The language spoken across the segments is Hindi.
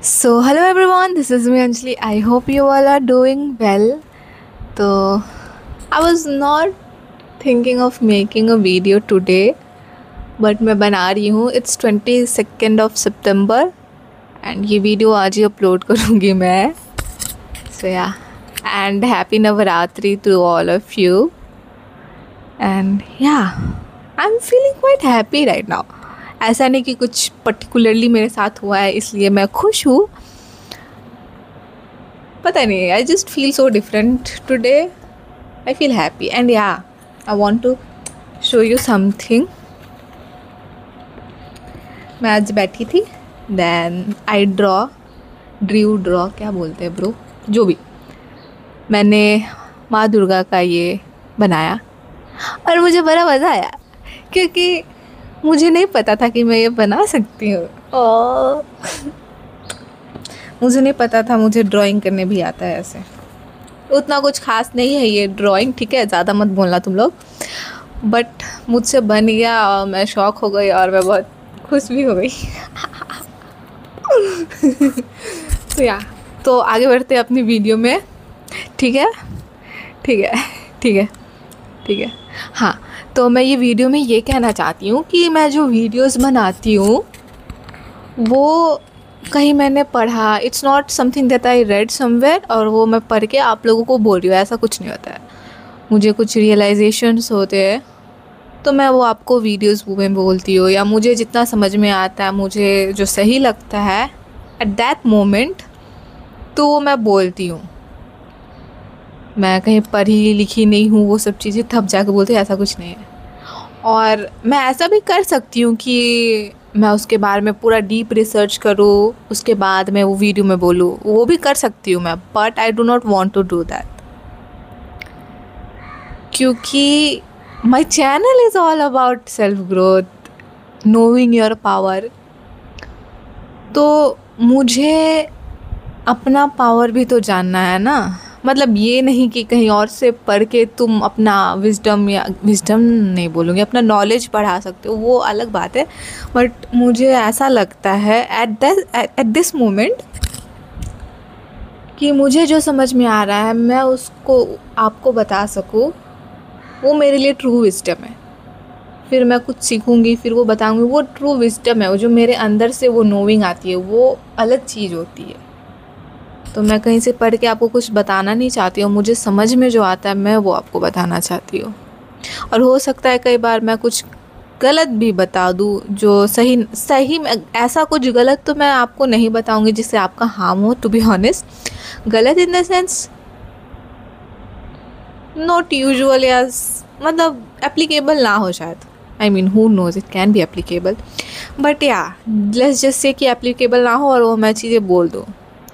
So, hello everyone, this is me Anjali. I hope you all are doing well. So, I was not thinking of making a video today, but मैं बना रही हूँ. It's 22nd of September and ये वीडियो आज ही अपलोड करूँगी मैं. So yeah, and happy Navaratri to all of you. And yeah, I'm feeling quite happy right now. ऐसा नहीं कि कुछ पर्टिकुलरली मेरे साथ हुआ है इसलिए मैं खुश हूँ. पता नहीं, I just feel so different today. I feel happy and yeah I want to show you something. मैं आज बैठी थी, देन आई ड्रॉ क्या बोलते हैं ब्रो, जो भी, मैंने माँ दुर्गा का ये बनाया और मुझे बड़ा मज़ा आया क्योंकि मुझे नहीं पता था कि मैं ये बना सकती हूँ. मुझे नहीं पता था मुझे ड्राइंग करने भी आता है. ऐसे उतना कुछ खास नहीं है ये ड्राइंग, ठीक है, ज़्यादा मत बोलना तुम लोग, बट मुझसे बन गया और मैं शॉक हो गई और मैं बहुत खुश भी हो गई. तो या तो आगे बढ़ते हैं अपनी वीडियो में. ठीक है ठीक है ठीक है ठीक है. हाँ, तो मैं ये वीडियो में ये कहना चाहती हूँ कि मैं जो वीडियोस बनाती हूँ वो कहीं मैंने पढ़ा, it's not something that I read somewhere और वो मैं पढ़ के आप लोगों को बोल रही हूँ, ऐसा कुछ नहीं होता है. मुझे कुछ रियलाइजेशंस होते हैं तो मैं वो आपको वीडियोस में बोलती हूँ, या मुझे जितना समझ में आता है, मुझे जो सही लगता है एट दैट मोमेंट तो वो मैं बोलती हूँ. मैं कहीं पढ़ी लिखी नहीं हूँ वो सब चीज़ें तब जाके बोलती हूँ, ऐसा कुछ नहीं है. और मैं ऐसा भी कर सकती हूँ कि मैं उसके बारे में पूरा डीप रिसर्च करूँ, उसके बाद मैं वो वीडियो में बोलूँ, वो भी कर सकती हूँ मैं, but I do not want to do that क्योंकि my channel is all about self growth, knowing your power. तो मुझे अपना पावर भी तो जानना है ना. मतलब ये नहीं कि कहीं और से पढ़ के तुम अपना विजडम नहीं बोलूँगी, अपना नॉलेज बढ़ा सकते हो, वो अलग बात है. बट मुझे ऐसा लगता है एट दिस मोमेंट कि मुझे जो समझ में आ रहा है मैं उसको आपको बता सकूँ, वो मेरे लिए ट्रू विजडम है. फिर मैं कुछ सीखूँगी, फिर वो बताऊँगी, वो ट्रू विजडम है. वो जो मेरे अंदर से वो नोइंग आती है वो अलग चीज़ होती है. तो मैं कहीं से पढ़ के आपको कुछ बताना नहीं चाहती हूँ, मुझे समझ में जो आता है मैं वो आपको बताना चाहती हूँ. और हो सकता है कई बार मैं कुछ गलत भी बता दूँ, जो सही में ऐसा कुछ गलत तो मैं आपको नहीं बताऊँगी जिससे आपका हार्म हो. टू बी ऑनेस्ट, गलत in the sense not usual, या मतलब एप्लीकेबल ना हो शायद. I mean who knows, it can be applicable, but yeah let's just say कि एप्लीकेबल ना हो और वो मैं चीज़ें बोल दूँ,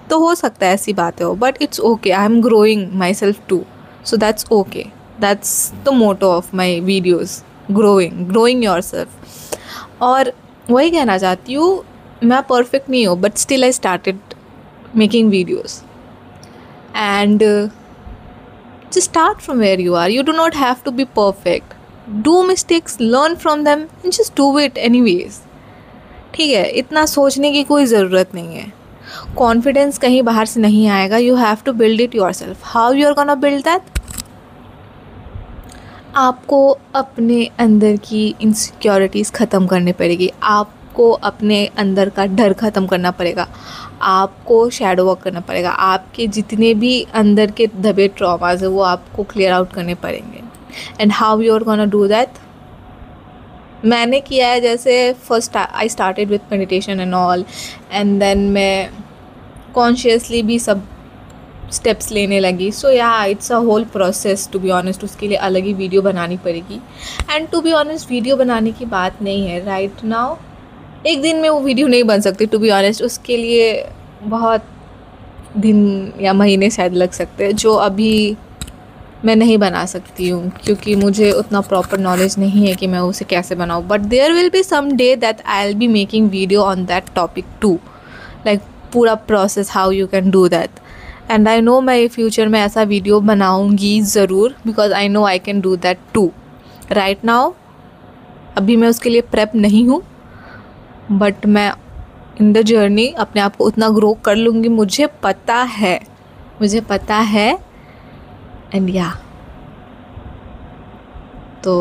तो हो सकता है ऐसी बातें हो. But it's okay, I am growing myself too, so that's okay. That's the motto of my videos, growing yourself. और वही कहना चाहती हूँ, मैं परफेक्ट नहीं हूँ but still I started making videos. And just start from where you are. You do not have to be perfect. Do mistakes, learn from them and just do it anyways. ठीक है, इतना सोचने की कोई ज़रूरत नहीं है. कॉन्फिडेंस कहीं बाहर से नहीं आएगा. You have to build it yourself. How you are gonna build that? आपको अपने अंदर की इनसिक्योरिटीज़ ख़त्म करनी पड़ेगी. आपको अपने अंदर का डर ख़त्म करना पड़ेगा. आपको शैडो वर्क करना पड़ेगा. आपके जितने भी अंदर के दबे ट्रॉमास है वो आपको क्लियर आउट करने पड़ेंगे. And how you are gonna do that? मैंने किया है, जैसे first I started with meditation and all, and then मैं कॉन्शियसली भी सब स्टेप्स लेने लगी. So yeah it's a whole process. To be honest, उसके लिए अलग ही वीडियो बनानी पड़ेगी. And to be honest, video बनाने की बात नहीं है राइट नाउ. एक दिन में वो वीडियो नहीं बन सकती. टू बी ऑनेस्ट, उसके लिए बहुत दिन या महीने शायद लग सकते हैं, जो अभी मैं नहीं बना सकती हूँ क्योंकि मुझे उतना प्रॉपर नॉलेज नहीं है कि मैं उसे कैसे बनाऊँ. But there will be some day that I will be making video on that topic too, like पूरा process how you can do that. And I know मैं फ्यूचर में ऐसा वीडियो बनाऊँगी ज़रूर, because I know I can do that too. Right now अभी मैं उसके लिए प्रेप नहीं हूँ, बट मैं इन द जर्नी अपने आप को उतना ग्रो कर लूँगी, मुझे पता है। एंड या तो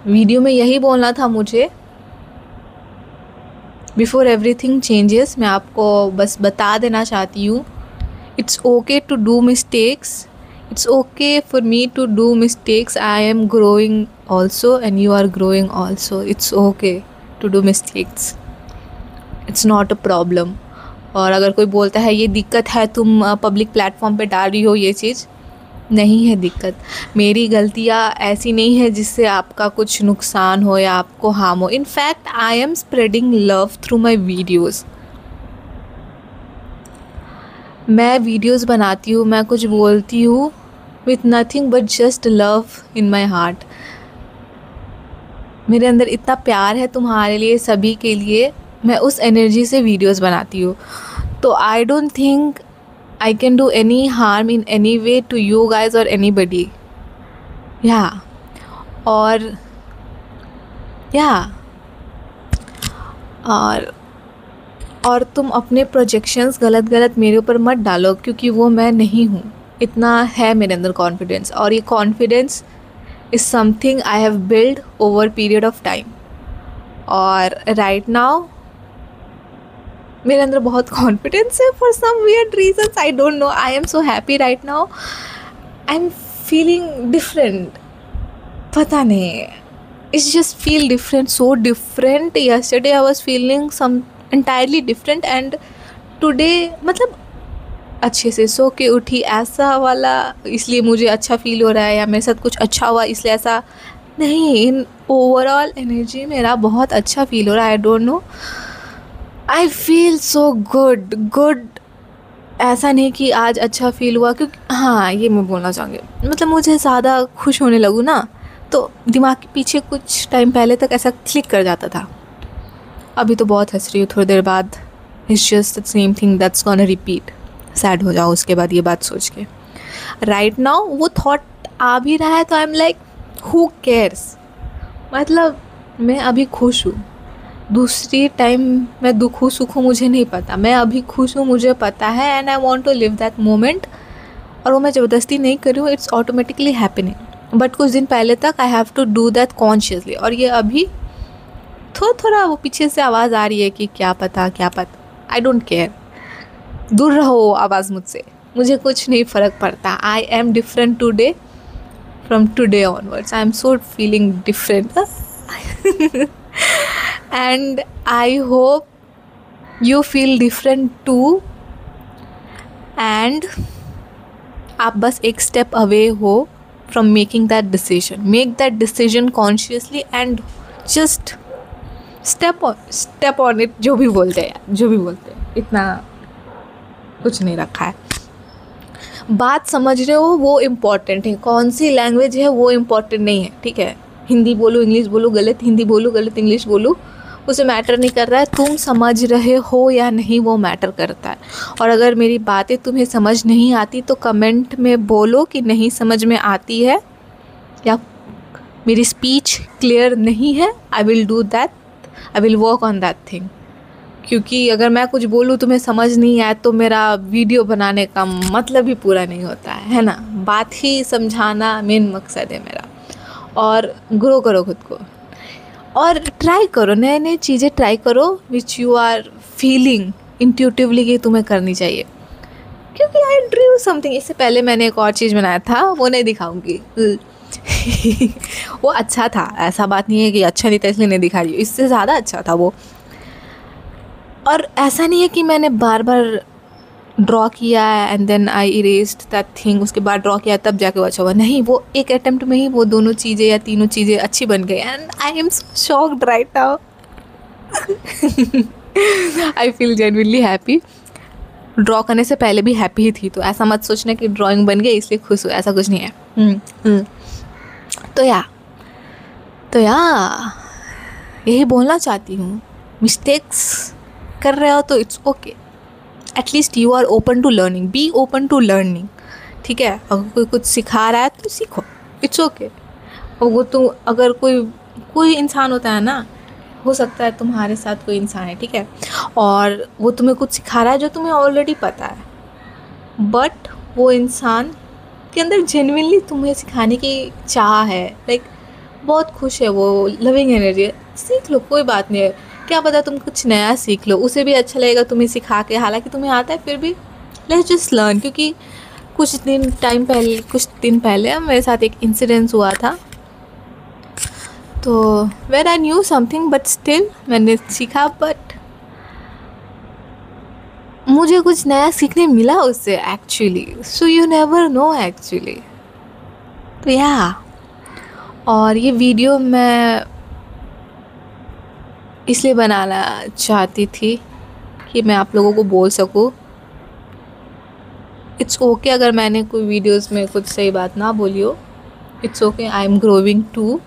वीडियो में यही बोलना था मुझे। बिफोर एवरीथिंग चेंजेस मैं आपको बस बता देना चाहती हूँ, it's okay to do mistakes, it's okay for me to do mistakes. I am growing also and you are growing also. It's okay to do mistakes, it's not a problem. और अगर कोई बोलता है ये दिक्कत है तुम पब्लिक प्लेटफॉर्म पे डाल रही हो ये चीज़, नहीं है दिक्कत। मेरी गलतियाँ ऐसी नहीं है जिससे आपका कुछ नुकसान हो या आपको हार्म हो। In fact I am spreading love through my videos. मैं वीडियोज़ बनाती हूँ, मैं कुछ बोलती हूँ with nothing but just love in my heart. मेरे अंदर इतना प्यार है तुम्हारे लिए, सभी के लिए, मैं उस एनर्जी से वीडियोज़ बनाती हूँ। तो I don't think I can do any harm in any way to you guys or anybody. Yeah. और तुम अपने प्रोजेक्शंस गलत मेरे ऊपर मत डालो, क्योंकि वो मैं नहीं हूँ। इतना है मेरे अंदर कॉन्फिडेंस, और ये confidence is something I have build over period of time. और राइट नाउ मेरे अंदर बहुत कॉन्फिडेंस है for some weird reasons, I don't know. I am so happy right now, I am feeling different, पता नहीं, it's just feel different, so different. Yesterday I was feeling some entirely different and today मतलब अच्छे से सो के उठी ऐसा वाला, इसलिए मुझे अच्छा फील हो रहा है, या मेरे साथ कुछ अच्छा हुआ इसलिए ऐसा नहीं। इन ओवरऑल एनर्जी मेरा बहुत अच्छा फील हो रहा है। आई don't know, I feel so good. ऐसा नहीं कि आज अच्छा फील हुआ, क्योंकि हाँ ये मैं बोलना चाहूँगी, मतलब मुझे ज़्यादा खुश होने लगूँ ना तो दिमाग के पीछे कुछ टाइम पहले तक ऐसा क्लिक कर जाता था। अभी तो बहुत हंस रही हूँ, थोड़ी देर बाद it's just the same thing that's gonna repeat. Sad हो जाओ उसके बाद ये बात सोच के। राइट नाउ वो थॉट आ भी रहा है तो I am like who cares, मतलब मैं अभी खुश हूँ। दूसरी टाइम मैं दुख हूँ सुख हूँ मुझे नहीं पता, मैं अभी खुश हूँ मुझे पता है, and I want to live that moment. और वो मैं ज़बरदस्ती नहीं कर रही हूँ, इट्स ऑटोमेटिकली हैपनिंग। बट कुछ दिन पहले तक I have to do that consciously, और ये अभी थोड़ा वो पीछे से आवाज़ आ रही है कि क्या पता। आई डोंट केयर, दूर रहो आवाज़ मुझसे, मुझे कुछ नहीं फ़र्क पड़ता। I am different today, from today onwards I am so feeling different. and I hope you feel different too, and आप बस एक स्टेप अवे हो from making that decision. Make that decision consciously and just step on it। जो भी बोलते हैं इतना कुछ नहीं रखा है। बात समझ रहे हो वो इम्पॉर्टेंट है, कौन सी लैंग्वेज है वो इम्पॉर्टेंट नहीं है, ठीक है। हिंदी बोलो इंग्लिश बोलो, गलत हिंदी बोलो गलत इंग्लिश बोलो, उसे मैटर नहीं कर रहा है। तुम समझ रहे हो या नहीं वो मैटर करता है। और अगर मेरी बातें तुम्हें समझ नहीं आती तो कमेंट में बोलो कि नहीं समझ में आती है या मेरी स्पीच क्लियर नहीं है। I will do that, I will work on that thing. क्योंकि अगर मैं कुछ बोलूँ तुम्हें समझ नहीं आए तो मेरा वीडियो बनाने का मतलब ही पूरा नहीं होता है ना। बात ही समझाना मेन मकसद है मेरा। और ग्रो करो खुद को, और ट्राई करो, नए नए चीज़ें ट्राई करो which you are feeling intuitively कि तुम्हें करनी चाहिए। क्योंकि आई ड्रीम समथिंग, इससे पहले मैंने एक और चीज़ बनाया था, वो नहीं दिखाऊंगी। वो अच्छा था, ऐसा बात नहीं है कि अच्छा नहीं था इसलिए नहीं दिखा रही हूँ, इससे ज़्यादा अच्छा था वो। और ऐसा नहीं है कि मैंने बार बार ड्रॉ किया है and then I erased that thing, उसके बाद ड्रॉ किया तब जाके वो अच्छा हुआ, नहीं, वो एक अटेम्प्ट में ही वो दोनों चीज़ें या तीनों चीज़ें अच्छी बन गई। And I am so shocked right now. I feel genuinely happy. Draw करने से पहले भी हैप्पी ही थी, तो ऐसा मत सोचना कि ड्राइंग बन गई इसलिए खुश हो, ऐसा कुछ नहीं है। तो यही बोलना चाहती हूँ, मिस्टेक्स कर रहे हो तो it's okay, at least you are open to learning, be open to learning, ठीक है। अगर कोई कुछ सिखा रहा है तो सीखो, इट्स ओके। अगर कोई इंसान होता है ना हो सकता है तुम्हारे साथ कोई इंसान है, ठीक है, और वो तुम्हें कुछ सिखा रहा है जो तुम्हें ऑलरेडी पता है, बट वो इंसान के अंदर जेन्युइनली तुम्हें सिखाने की चाह है, लाइक बहुत खुश है, वो लविंग एनर्जी है, सीख लो, कोई बात नहीं है, क्या पता तुम कुछ नया सीख लो, उसे भी अच्छा लगेगा तुम्हें सिखा के, हालांकि तुम्हें आता है फिर भी लेट्स जस्ट लर्न। क्योंकि कुछ दिन पहले मेरे साथ एक इंसिडेंस हुआ था, तो where I knew something but still मैंने सीखा, बट मुझे कुछ नया सीखने मिला उससे actually, so you never know actually. तो या, और ये वीडियो मैं इसलिए बनाना चाहती थी कि मैं आप लोगों को बोल सकूं, इट्स ओके अगर मैंने कोई वीडियोस में कुछ सही बात ना बोली हो, it's okay, I am growing too.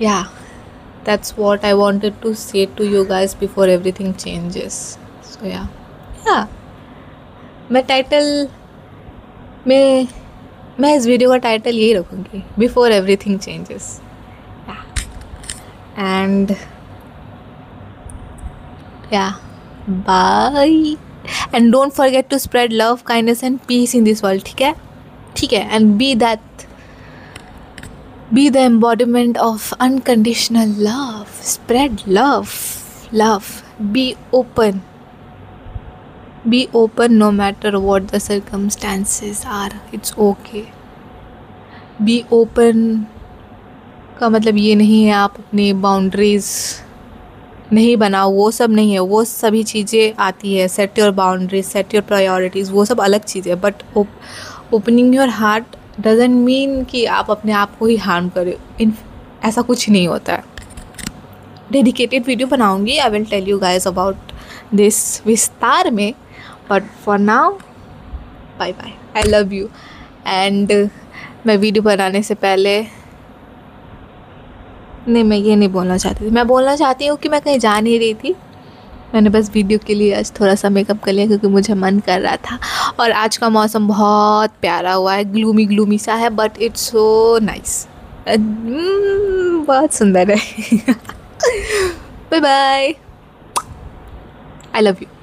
Yeah, that's what I wanted to say to you guys before everything changes. So yeah, मैं इस वीडियो का टाइटल यही रखूँगी, before everything changes. And yeah, bye, and don't forget to spread love, kindness and peace in this world, ठीक है, ठीक है, and be the embodiment of unconditional love, spread love, be open no matter what the circumstances are, it's okay, be open का मतलब ये नहीं है आप अपनी बाउंड्रीज नहीं बनाओ, वो सब नहीं है, वो सभी चीज़ें आती है, set your boundaries, set your priorities, वो सब अलग चीज़ है, but opening your heart doesn't mean कि आप अपने आप को ही हार्म करें, ऐसा कुछ नहीं होता है। डेडिकेटेड वीडियो बनाऊंगी, I will tell you guys about this विस्तार में, but for now bye bye, I love you. And मैं वीडियो बनाने से पहले नहीं, मैं ये नहीं बोलना चाहती थी, मैं बोलना चाहती हूँ कि मैं कहीं जा नहीं रही थी, मैंने बस वीडियो के लिए आज थोड़ा सा मेकअप कर लिया क्योंकि मुझे मन कर रहा था, और आज का मौसम बहुत प्यारा हुआ है, ग्लूमी सा है, बट इट्स सो नाइस, बहुत सुंदर है। Bye bye, I love you.